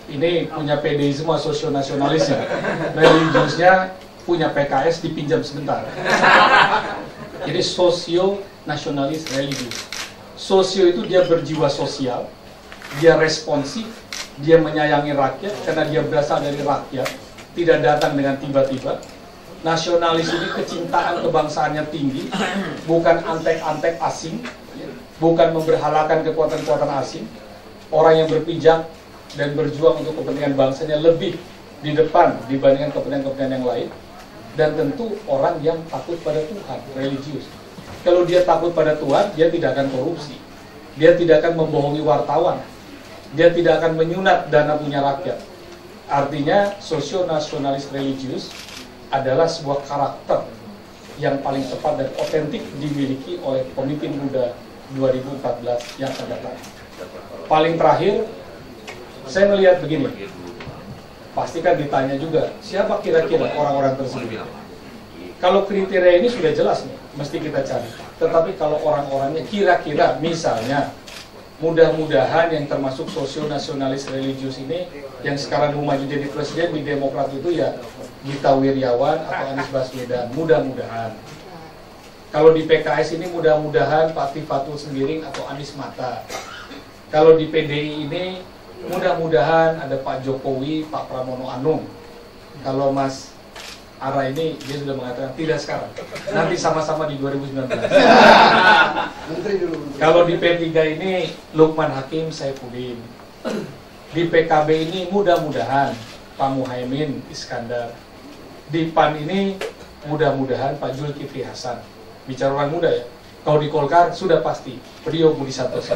Ini punya PDI semua, sosionasionalisnya. Religiusnya punya PKS dipinjam sebentar. Jadi sosio-nasionalis religius. Sosio itu dia berjiwa sosial, dia responsif, dia menyayangi rakyat karena dia berasal dari rakyat, tidak datang dengan tiba-tiba. Nasionalis ini kecintaan kebangsaannya tinggi, bukan antek-antek asing, bukan memberhalakan kekuatan-kekuatan asing. Orang yang berpijak dan berjuang untuk kepentingan bangsanya lebih di depan dibandingkan kepentingan-kepentingan yang lain. Dan tentu orang yang takut pada Tuhan, religius. Kalau dia takut pada Tuhan, dia tidak akan korupsi. Dia tidak akan membohongi wartawan. Dia tidak akan menyunat dana punya rakyat. Artinya, sosio-nasionalis religius adalah sebuah karakter yang paling tepat dan otentik dimiliki oleh pemimpin muda 2014 yang akan datang. Paling terakhir, saya melihat begini. Pasti kan ditanya juga, siapa kira-kira orang-orang tersebut? Kalau kriteria ini sudah jelas nih, mesti kita cari. Tetapi kalau orang-orangnya kira-kira, misalnya, mudah-mudahan yang termasuk sosio-nasionalis religius ini, yang sekarang mau maju jadi presiden di Demokrat itu ya Gita Wirjawan atau Anies Baswedan, mudah-mudahan. Kalau di PKS ini mudah-mudahan Pak Tifatul Sembiring atau Anies Mata. Kalau di PDI ini mudah-mudahan ada Pak Jokowi, Pak Pramono Anung. Kalau Mas Ara ini dia sudah mengatakan tidak sekarang, nanti sama-sama di 2019. Kalau di P3 ini Lukman Hakim Saifuddin. Di PKB ini mudah-mudahan Pak Muhaimin Iskandar. Di PAN ini mudah-mudahan Pak Zulkifli Hasan. Bicara orang muda ya. Kalau di Golkar sudah pasti Priyo Budi Santoso.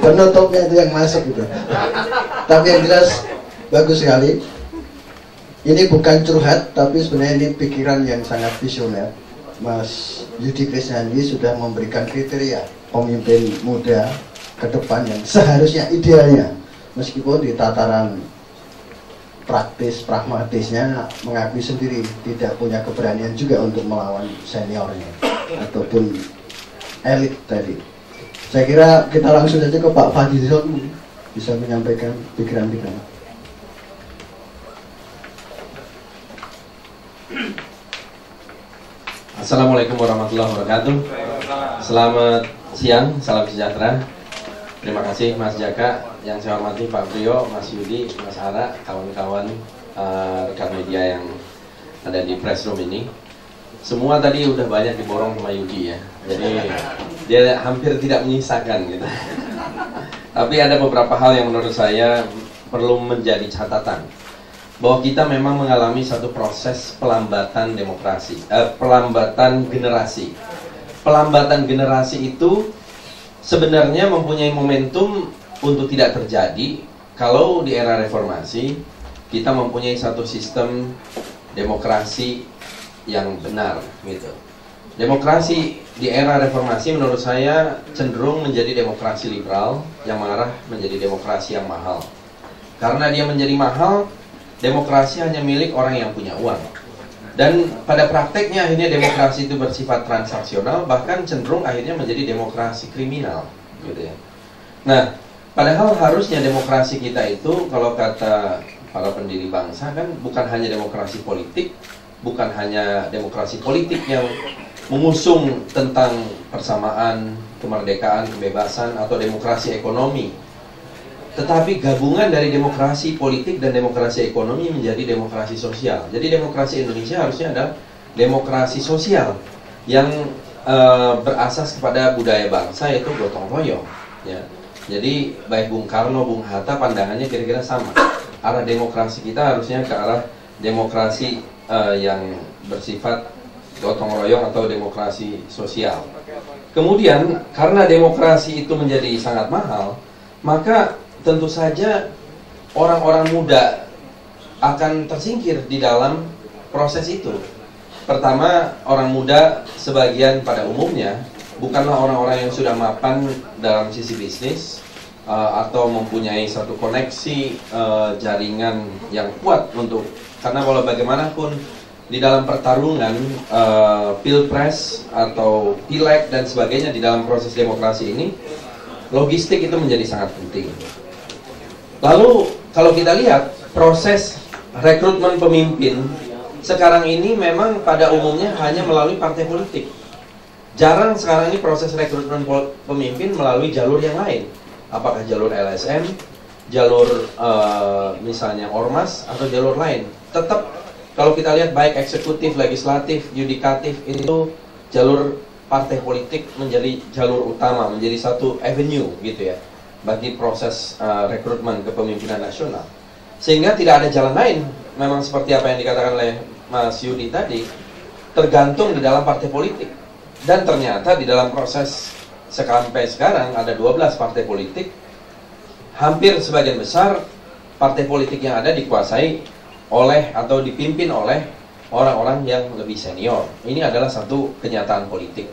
Penutupnya itu yang masuk gitu. Tapi yang jelas bagus sekali. Ini bukan curhat, tapi sebenarnya ini pikiran yang sangat visioner. Mas Yudi Krisnandi sudah memberikan kriteria pemimpin muda ke depan yang seharusnya idealnya, meskipun di tataran praktis, pragmatisnya mengakui sendiri tidak punya keberanian juga untuk melawan seniornya ataupun elit tadi. Saya kira kita langsung saja ke Pak Fadlizon bisa menyampaikan pikiran-pikiran. Assalamualaikum warahmatullahi wabarakatuh. Selamat siang, salam sejahtera. Terima kasih Mas Jaka, yang saya hormati Pak Priyo, Mas Yudi, Mas Ara, kawan-kawan rekan media yang ada di press room ini. Semua tadi udah banyak diborong sama Yudi ya, jadi dia hampir tidak menyisakan gitu. Tapi ada beberapa hal yang menurut saya perlu menjadi catatan, bahwa kita memang mengalami satu proses pelambatan demokrasi, pelambatan generasi. Pelambatan generasi itu sebenarnya mempunyai momentum untuk tidak terjadi kalau di era reformasi kita mempunyai satu sistem demokrasi yang benar gitu. Demokrasi di era reformasi menurut saya cenderung menjadi demokrasi liberal yang mengarah menjadi demokrasi yang mahal. Karena dia menjadi mahal, demokrasi hanya milik orang yang punya uang. Dan pada prakteknya akhirnya demokrasi itu bersifat transaksional, bahkan cenderung akhirnya menjadi demokrasi kriminal gitu ya. Nah, padahal harusnya demokrasi kita itu, kalau kata para pendiri bangsa kan, bukan hanya demokrasi politik, bukan hanya demokrasi politik yang mengusung tentang persamaan, kemerdekaan, kebebasan, atau demokrasi ekonomi, tetapi gabungan dari demokrasi politik dan demokrasi ekonomi menjadi demokrasi sosial. Jadi demokrasi Indonesia harusnya ada demokrasi sosial yang berasas kepada budaya bangsa, yaitu gotong royong ya. Jadi baik Bung Karno, Bung Hatta pandangannya kira-kira sama. Arah demokrasi kita harusnya ke arah demokrasi yang bersifat gotong royong atau demokrasi sosial. Kemudian karena demokrasi itu menjadi sangat mahal, maka tentu saja orang-orang muda akan tersingkir di dalam proses itu. Pertama, orang muda sebagian pada umumnya bukanlah orang-orang yang sudah mapan dalam sisi bisnis atau mempunyai satu koneksi jaringan yang kuat untuk, karena kalau bagaimanapun di dalam pertarungan pilpres atau pileg dan sebagainya di dalam proses demokrasi ini, logistik itu menjadi sangat penting. Lalu kalau kita lihat proses rekrutmen pemimpin sekarang ini memang pada umumnya hanya melalui partai politik. Jarang sekarang ini proses rekrutmen pemimpin melalui jalur yang lain. Apakah jalur LSM, jalur misalnya ormas, atau jalur lain. Tetap kalau kita lihat baik eksekutif, legislatif, yudikatif, itu jalur partai politik menjadi jalur utama, menjadi satu avenue gitu ya bagi proses rekrutmen kepemimpinan nasional. Sehingga tidak ada jalan lain. Memang seperti apa yang dikatakan oleh Mas Yudi tadi, tergantung di dalam partai politik. Dan ternyata di dalam proses sampai sekarang ada 12 partai politik, hampir sebagian besar partai politik yang ada dikuasai oleh atau dipimpin oleh orang-orang yang lebih senior. Ini adalah satu kenyataan politik.